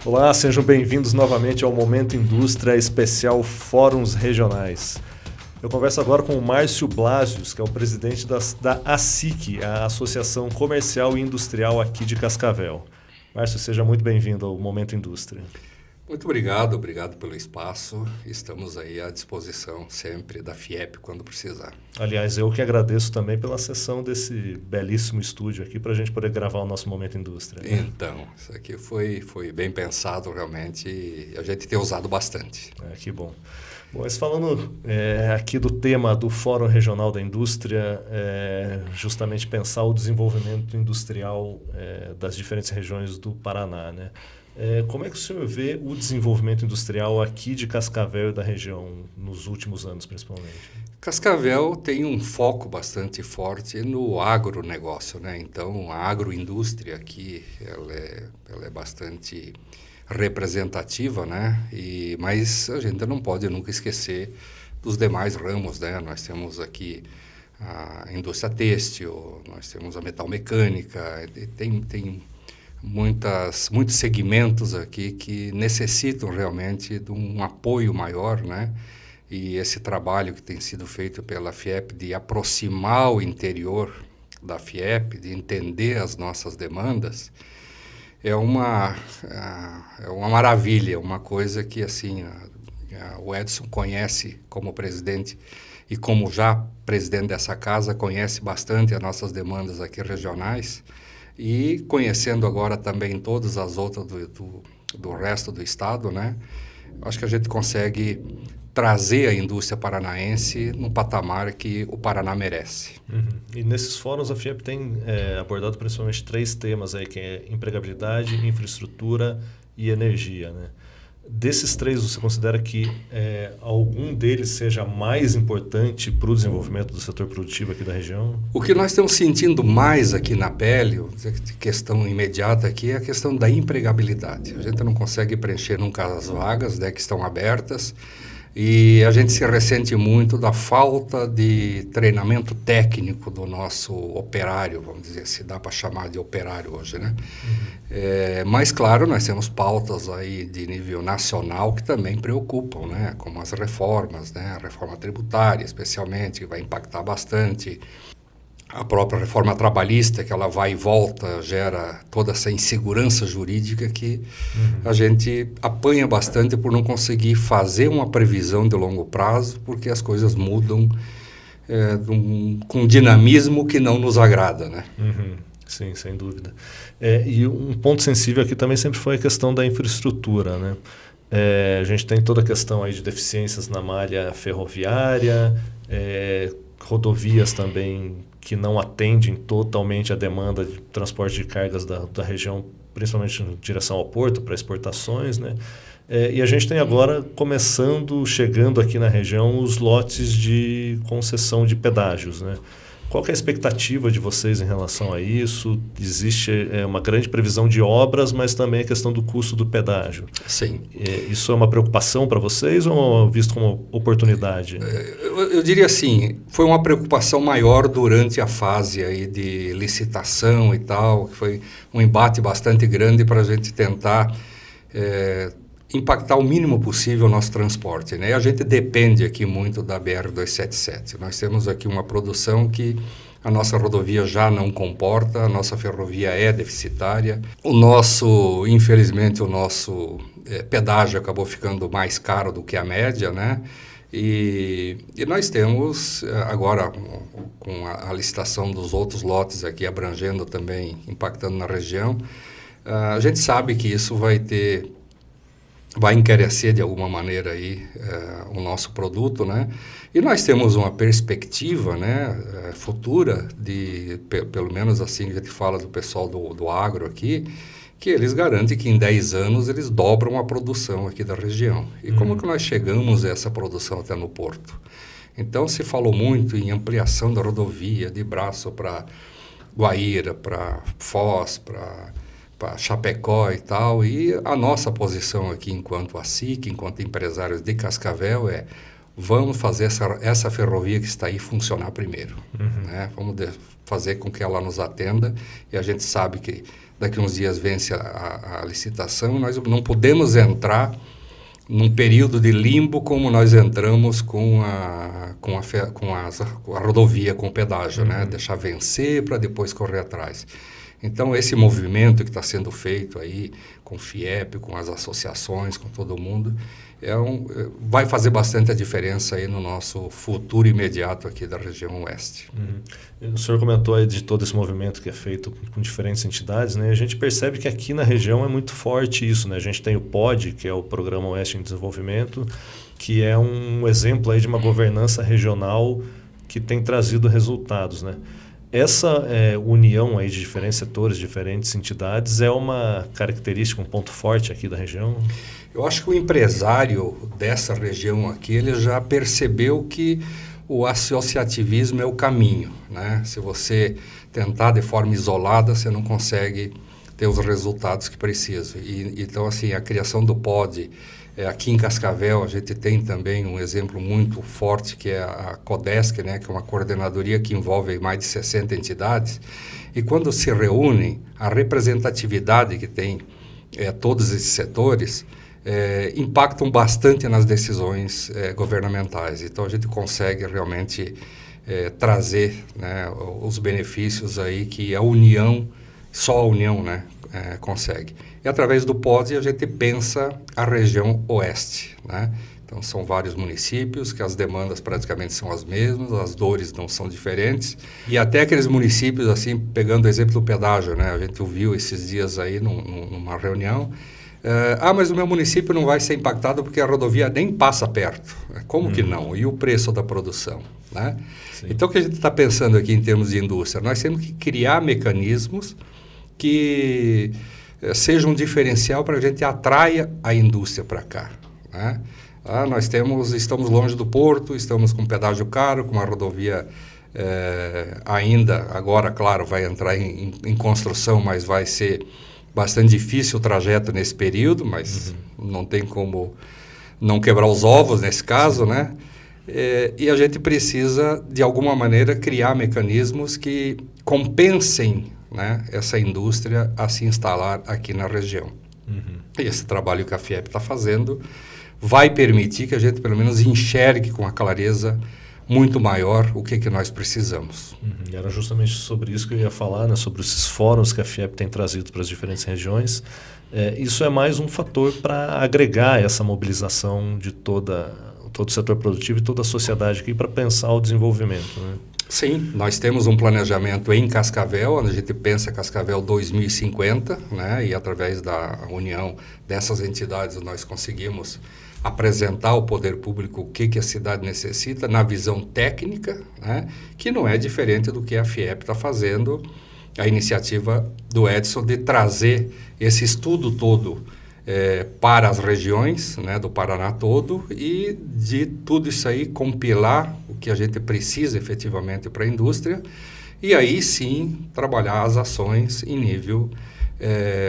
Olá, sejam bem-vindos novamente ao Momento Indústria Especial Fóruns Regionais. Eu converso agora com o Márcio Blasius, que é o presidente da ASIC, a Associação Comercial e Industrial aqui de Cascavel. Márcio, seja muito bem-vindo ao Momento Indústria. Muito obrigado pelo espaço. Estamos aí à disposição sempre da FIEP quando precisar. Aliás, eu que agradeço também pela cessão desse belíssimo estúdio aqui para a gente poder gravar o nosso Momento Indústria. Então, isso aqui foi bem pensado realmente e a gente tem usado bastante. Que bom. Bom, mas falando aqui do tema do Fórum Regional da Indústria, justamente pensar o desenvolvimento industrial das diferentes regiões do Paraná, né? Como é que o senhor vê o desenvolvimento industrial aqui de Cascavel e da região nos últimos anos, principalmente? Cascavel tem um foco bastante forte no agronegócio, né? Então, a agroindústria aqui ela é bastante representativa, né? Mas a gente não pode nunca esquecer dos demais ramos, né? Nós temos aqui a indústria têxtil, nós temos a metalmecânica, tem muitos segmentos aqui que necessitam realmente de um apoio maior, né? E esse trabalho que tem sido feito pela FIEP de aproximar o interior da FIEP, de entender as nossas demandas, é uma maravilha, uma coisa que assim o Edson conhece como presidente e como já presidente dessa casa, conhece bastante as nossas demandas aqui regionais. E conhecendo agora também todas as outras do resto do estado, né? Acho que a gente consegue trazer a indústria paranaense no patamar que o Paraná merece. Uhum. E nesses fóruns a FIEP tem abordado principalmente 3 temas aí, que é empregabilidade, infraestrutura e energia, né? Desses 3, você considera que algum deles seja mais importante para o desenvolvimento do setor produtivo aqui da região? O que nós estamos sentindo mais aqui na pele, questão imediata aqui, é a questão da empregabilidade. A gente não consegue preencher nunca as vagas, né, que estão abertas, e a gente se ressente muito da falta de treinamento técnico do nosso operário, vamos dizer, se dá para chamar de operário hoje, né? Uhum. Mas, claro, nós temos pautas aí de nível nacional que também preocupam, né? Como as reformas, né? A reforma tributária, especialmente, que vai impactar bastante. A própria reforma trabalhista, que ela vai e volta, gera toda essa insegurança jurídica que a gente apanha bastante por não conseguir fazer uma previsão de longo prazo, porque as coisas mudam com um dinamismo que não nos agrada, né? Uhum. Sim, sem dúvida. E um ponto sensível aqui também sempre foi a questão da infraestrutura, né? A gente tem toda a questão aí de deficiências na malha ferroviária, rodovias também que não atendem totalmente a demanda de transporte de cargas da região, principalmente em direção ao porto, para exportações, né? E a gente tem agora, chegando aqui na região, os lotes de concessão de pedágios, né? Qual que é a expectativa de vocês em relação a isso? Existe uma grande previsão de obras, mas também a questão do custo do pedágio. Sim. Isso é uma preocupação para vocês ou visto como oportunidade? Eu diria assim, foi uma preocupação maior durante a fase aí de licitação e tal, que foi um embate bastante grande para a gente tentar impactar o mínimo possível o nosso transporte, né? A gente depende aqui muito da BR-277. Nós temos aqui uma produção que a nossa rodovia já não comporta, a nossa ferrovia é deficitária. Infelizmente, o nosso pedágio acabou ficando mais caro do que a média, né? E nós temos, agora, com a licitação dos outros lotes aqui abrangendo também, impactando na região, a gente sabe que isso vai encarecer de alguma maneira aí o nosso produto, né? E nós temos uma perspectiva, né, futura pelo menos assim a gente fala do pessoal do agro aqui, que eles garantem que em 10 anos eles dobram a produção aqui da região. E como que nós chegamos a essa produção até no porto? Então se falou muito em ampliação da rodovia de Braço para Guaíra, para Foz, para Chapecó e tal, e a nossa posição aqui enquanto ASIC, enquanto empresários de Cascavel vamos fazer essa ferrovia que está aí funcionar primeiro, né? Vamos fazer com que ela nos atenda, e a gente sabe que daqui uns dias vence a licitação, nós não podemos entrar num período de limbo como nós entramos com a rodovia, com o pedágio, né? Deixar vencer para depois correr atrás. Então, esse movimento que está sendo feito aí com o FIEP, com as associações, com todo mundo, vai fazer bastante a diferença aí no nosso futuro imediato aqui da região oeste. O senhor comentou aí de todo esse movimento que é feito com diferentes entidades, né? A gente percebe que aqui na região é muito forte isso, né? A gente tem o POD, que é o Programa Oeste em Desenvolvimento, que é um exemplo aí de uma governança regional que tem trazido resultados, né? Essa união aí de diferentes setores, diferentes entidades, é uma característica, um ponto forte aqui da região? Eu acho que o empresário dessa região aqui, ele já percebeu que o associativismo é o caminho, né? Se você tentar de forma isolada, você não consegue ter os resultados que precisa. Então, assim, a criação do POD, aqui em Cascavel, a gente tem também um exemplo muito forte, que é a CODESC, né, que é uma coordenadoria que envolve mais de 60 entidades. E quando se reúnem, a representatividade que tem todos esses setores impactam bastante nas decisões governamentais. Então, a gente consegue realmente trazer, né, os benefícios aí que a União, só a União, né, consegue. E através do POD a gente pensa a região oeste, né? Então são vários municípios que as demandas praticamente são as mesmas, as dores não são diferentes. E até aqueles municípios, assim, pegando o exemplo do pedágio, né? A gente ouviu esses dias aí numa reunião, mas o meu município não vai ser impactado porque a rodovia nem passa perto. Como que não? E o preço da produção, né? Então o que a gente está pensando aqui em termos de indústria? Nós temos que criar mecanismos que seja um diferencial para a gente atraia a indústria para cá, né? Nós estamos longe do porto, estamos com pedágio caro, com uma rodovia ainda, agora, claro, vai entrar em construção, mas vai ser bastante difícil o trajeto nesse período, mas não tem como não quebrar os ovos nesse caso, né? E a gente precisa, de alguma maneira, criar mecanismos que compensem, né, essa indústria a se instalar aqui na região. E esse trabalho que a FIEP está fazendo vai permitir que a gente, pelo menos, enxergue com uma clareza muito maior o que nós precisamos. E era justamente sobre isso que eu ia falar, né, sobre esses fóruns que a FIEP tem trazido para as diferentes regiões. Isso é mais um fator para agregar essa mobilização de todo o setor produtivo e toda a sociedade aqui para pensar o desenvolvimento, né? Sim, nós temos um planejamento em Cascavel, onde a gente pensa Cascavel 2050, né? E através da união dessas entidades nós conseguimos apresentar ao poder público o que a cidade necessita na visão técnica, né? Que não é diferente do que a FIEP está fazendo, a iniciativa do Edson de trazer esse estudo todo para as regiões, né, do Paraná todo, e de tudo isso aí compilar o que a gente precisa efetivamente para a indústria e aí sim trabalhar as ações em nível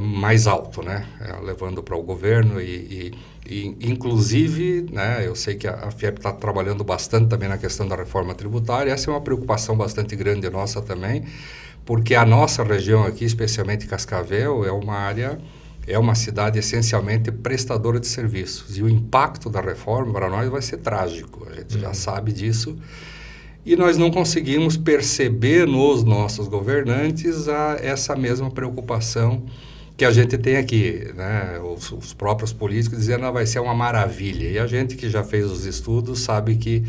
mais alto, né, levando para o governo e inclusive, né, eu sei que a FIEP está trabalhando bastante também na questão da reforma tributária. Essa é uma preocupação bastante grande nossa também, porque a nossa região aqui, especialmente Cascavel, é uma cidade essencialmente prestadora de serviços. E o impacto da reforma para nós vai ser trágico. A gente já sabe disso. E nós não conseguimos perceber nos nossos governantes essa mesma preocupação que a gente tem aqui, né? Os próprios políticos dizendo que vai ser uma maravilha. E a gente que já fez os estudos sabe que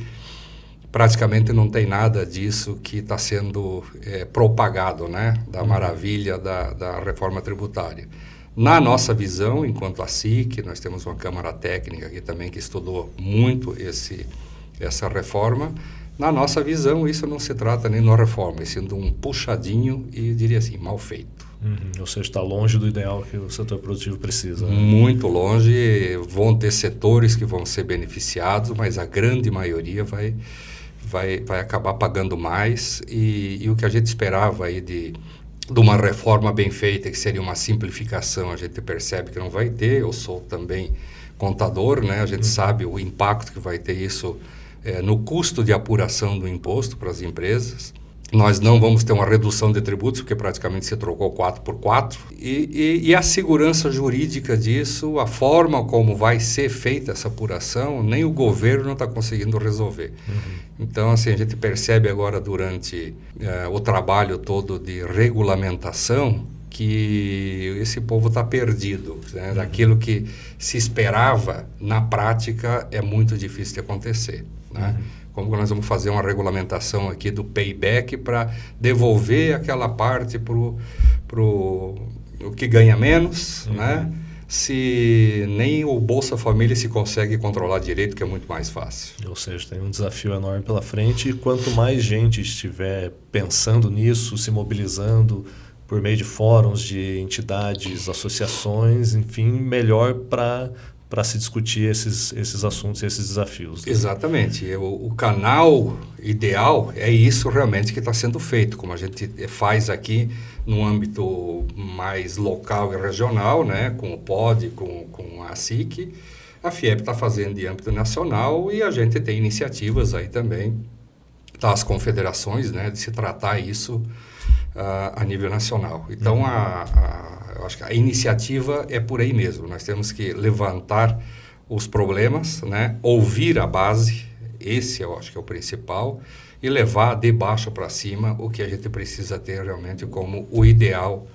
praticamente não tem nada disso que está sendo propagado, né? Da maravilha da reforma tributária. Na nossa visão, enquanto a SIC, nós temos uma Câmara Técnica aqui também que estudou muito essa reforma. Na nossa visão, isso não se trata nem de uma reforma, sendo um puxadinho e, diria assim, mal feito. Ou seja, está longe do ideal que o setor produtivo precisa, né? Muito longe. Vão ter setores que vão ser beneficiados, mas a grande maioria vai acabar pagando mais. E o que a gente esperava aí de uma reforma bem feita, que seria uma simplificação, a gente percebe que não vai ter. Eu sou também contador, né? A gente sabe o impacto que vai ter isso no custo de apuração do imposto para as empresas. Nós não vamos ter uma redução de tributos, porque praticamente se trocou 4 por 4. E a segurança jurídica disso, a forma como vai ser feita essa apuração, nem o governo não está conseguindo resolver. Então, assim, a gente percebe agora durante o trabalho todo de regulamentação que esse povo está perdido, né? Daquilo que se esperava, na prática, é muito difícil de acontecer, né? Como que nós vamos fazer uma regulamentação aqui do payback para devolver aquela parte para o que ganha menos, né? Se nem o Bolsa Família se consegue controlar direito, que é muito mais fácil. Ou seja, tem um desafio enorme pela frente e quanto mais gente estiver pensando nisso, se mobilizando por meio de fóruns, de entidades, associações, enfim, melhor para se discutir esses assuntos e esses desafios. Né? Exatamente. O canal ideal é isso realmente que está sendo feito, como a gente faz aqui no âmbito mais local e regional, né? Com o POD, com a SIC. A FIEP está fazendo de âmbito nacional e a gente tem iniciativas aí também das confederações, né? De se tratar isso a nível nacional. Então, eu acho que a iniciativa é por aí mesmo. Nós temos que levantar os problemas, né? Ouvir a base, esse eu acho que é o principal, e levar de baixo para cima o que a gente precisa ter realmente como o ideal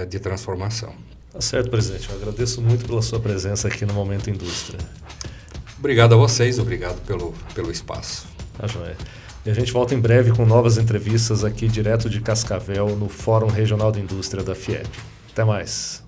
de transformação. Tá certo, presidente. Eu agradeço muito pela sua presença aqui no Momento Indústria. Obrigado a vocês, obrigado pelo espaço. Tá joia. E a gente volta em breve com novas entrevistas aqui direto de Cascavel, no Fórum Regional de Indústria da FIEP. Até mais.